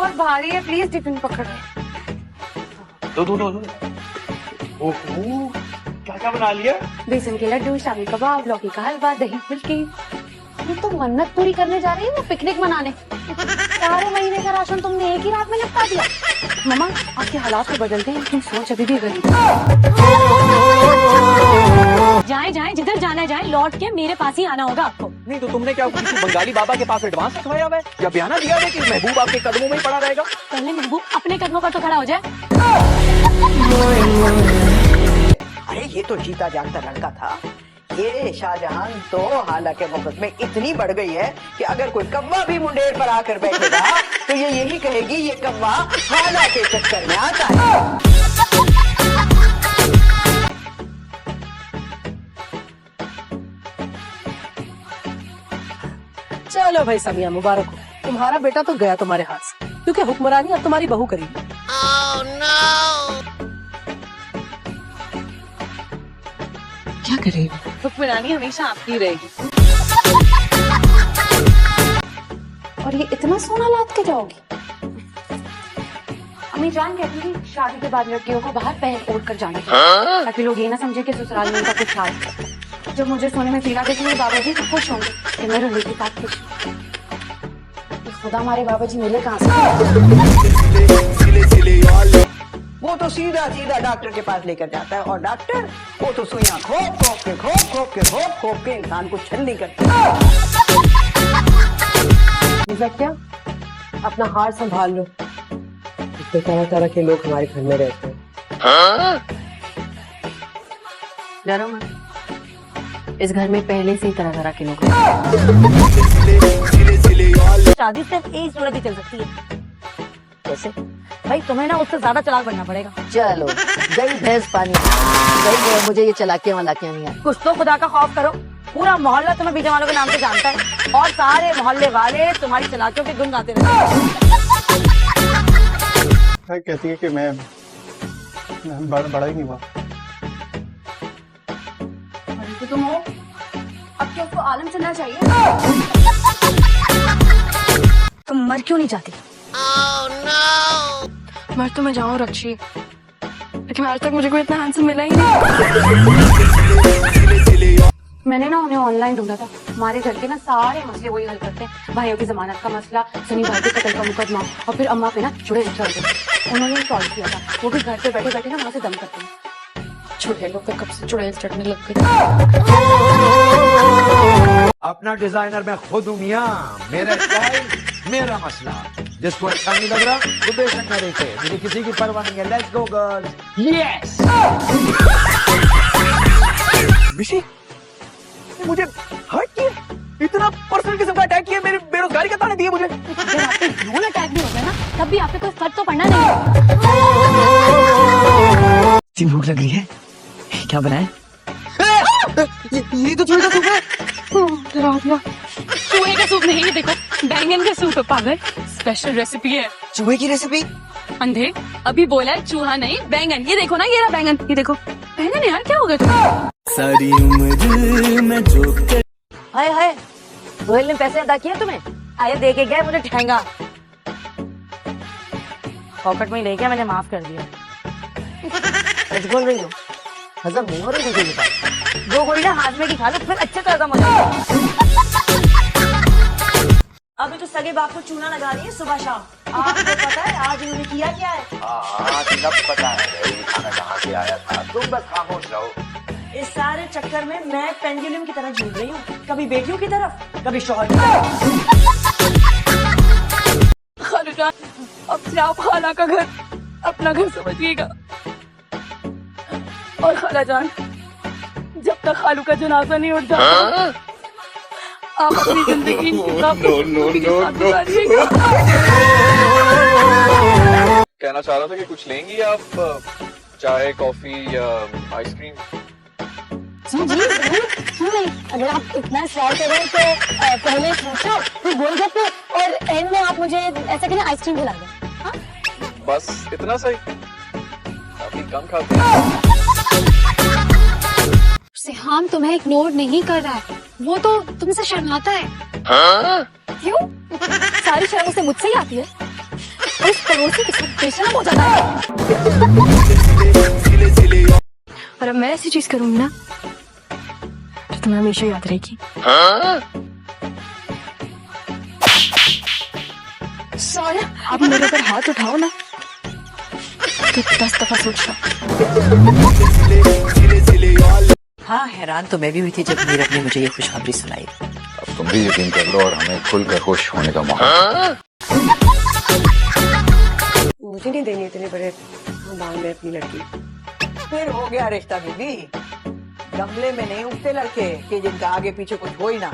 बहुत भारी है, प्लीज टिफिन पकड़। दो। ओहो, क्या क्या बना लिया? बेसन के लड्डू, शाही कबाब, लौकी का हलवा, दही फुल्की। ये तो मन्नत पूरी करने जा रही है ना, पिकनिक मनाने। 4 महीने का राशन तुमने एक ही रात में निपटा दिया। मम्मा, आपके हालात तो बदलते हैं लेकिन सोच अभी भी गई। जाए जिधर जाना जाए, लौट के मेरे पास ही आना होगा आपको। नहीं तो तुमने क्या किसी बंगाली बाबा के पास एडवांस रखवाया हुआ है या बयाना दिया है कि महबूब आपके कदमों में ही पड़ा रहेगा? पहले महबूब अपने कदमों पर तो खड़ा हो जाए। अरे ये तो जीता जागता लड़का था। ये शाहजहां तो हालांकि वक्त में इतनी बढ़ गई है कि अगर कोई कव्वा भी मुंडेर पर आकर बैठेगा तो ये यही कहेगी ये कव्वा हाला के चक्कर में आता है। चलो भाई समिया, मुबारक हो, तुम्हारा बेटा तो गया तुम्हारे हाथ से, क्योंकि हुक्मरानी अब तुम्हारी बहू करेगी। क्या करेगा? हुक्मरानी हमेशा आपकी रहेगी। और ये इतना सोना लाद के जाओगी? अम्मी जान कहती थी शादी के बाद लड़कियों को बाहर पहन ओढ़ कर जाना चाहिए, ताकि लोग ये ना समझे कि ससुराल में उनका कुछ हाल है। जब मुझे सोने में पीला देखेंगे बाबा जी तो खुश होंगे कि मेरे लड़की के साथ खुश। खुदा हमारे बाबा जी मिले कहाँ से? वो तो सीधा सीधा डॉक्टर के पास लेकर जाता है और डॉक्टर वो तो सुइयां खोप के इंसान को छलनी करता है। क्या अपना हार संभाल लो, इसमें तरह तरह के लोग हमारे घर में रहते हैं। डरो मत, इस घर में पहले से ही तरह तरह के लोग। शादी सिर्फ एक सूरत ही चल सकती है। कैसे? भाई तुम्हें ना उससे ज्यादा चालाक बनना पड़ेगा। चलो गई भैंस पानी गई, मुझे ये चलाकियां वलाकियां नहीं है। कुछ तो खुदा का खौफ करो। पूरा मोहल्ला तुम्हें बीजे वालों के नाम से जानता है और सारे मोहल्ले वाले तुम्हारी चालाकियों के गुण गाते रहते हैं। कहती है कि मैं बड़ा ही नहीं हुआ। तो तुम हो, अब क्या उसको आलम चलना चाहिए? तुम मर क्यों नहीं जाती? मर तो मैं जाऊँ रक्षी, लेकिन आज तक मुझे कोई इतना हैंडसम मिला ही नहीं। मैंने ना उन्हें ऑनलाइन ढूंढा था। हमारे घर के ना सारे मसले वही हल करते हैं। भाइयों की जमानत का मसला, सनी भाई के कत्ल का मुकदमा और फिर अम्मा पे ना चुड़ैल चढ़ गए। उन्होंने सॉल्व किया था। वो भी घर पे बैठे बैठे ना वहाँ से दम करते हैं। चुड़ैलों पे कब से चुड़ैल चढ़ने लग गई। अपना डिजाइनर मैं खुद हूँ मियाँ, मेरा स्टाइल मेरा मसला। जिसको अच्छा नहीं लग रहा वो बेशक न देखे, मुझे किसी की परवाह नहीं है। Let's go girls, yes. मिशी, मुझे हर्ट किया, इतना पर्सनल किस्म का अटैक किया, मेरे बेरोजगारी का ताने दिए मुझे। अगर आपको ड्रोन अटैक भी हो गया ना, तब भी आप पे कोई फर्क तो पड़ना नहीं है। इतनी भूख लग रही है, क्या बनाए? ये तो चूहे का सूप है। चूहे का सूप नहीं, ये देखो बैंगन का सूप है पागल। स्पेशल रेसिपी है। चूहे की रेसिपी? अंधे, अभी बोला है चूहा नहीं बैंगन। ये देखो ना, ये रहा बैंगन, ये देखो। बैंगन यार क्या हो गया तुम्हें? सारी उम्र में जो हाय हाय, रोहिल ने पैसे अदा किए तुम्हें? आए दे के गए मुझे ठेंगा, पॉकेट में ही लेके मैंने माफ कर दिया। सच बोल रही हो? हजम नहीं हो रही मुझे बता। 2 गोली ना हाथ में की खा लो, फिर अच्छे से हजम हो जाएगा। अभी तो सगे बाप को चूना लगा रही है सुबह शाम। आपको पता है आज इन्होंने किया क्या है? हाँ सब पता है भाई, खाना कहाँ से आया था, तुम बस खामोश रहो। इस सारे चक्कर में मैं पेंडुलम की तरह झूल रही हूँ, कभी बेटियों की तरफ कभी शौहर की तरफ। खालूजान, अब से आप खाला का घर अपना घर समझिएगा। और खालाजान, जब तक खालू का जनाजा नहीं उठ जाता आप अपनी जिंदगी कहना चाह रहा था कि कुछ लेंगी आप, चाय कॉफी या आइसक्रीम? जी, अगर आप इतना सवाल कर रहे हैं तो पहले पूछो फिर बोल सकते, और एंड में आप मुझे ऐसा कहना आइसक्रीम खिला दो। बस इतना सही, काफी कम खाते हैं। सिहाम तुम्हें इग्नोर नहीं कर रहा है, वो तो तुमसे शर्माता है। क्यों? सारी शर्म उसे मुझसे ही आती है। उस पड़ोसी के साथ बेशरम हो जाता है। और अब मैं ऐसी चीज करूंगी ना जो तुम्हें हमेशा याद रहेगी। साया, आप मेरे ऊपर हाथ उठाओ ना तो 10 दफा सोचना। हाँ, हैरान तो मैं भी हुई थी जब नीरव ने मुझे ये खुशखबरी सुनाई। अब तुम भी यकीन कर लो और हमें खुलकर खुश होने का मौका। मुझे नहीं देनी इतने बड़े खानदान में अपनी लड़की। फिर हो गया रिश्ता बीबी। गमले में नहीं उगते लड़के कि जिनका आगे पीछे कुछ हो ही ना।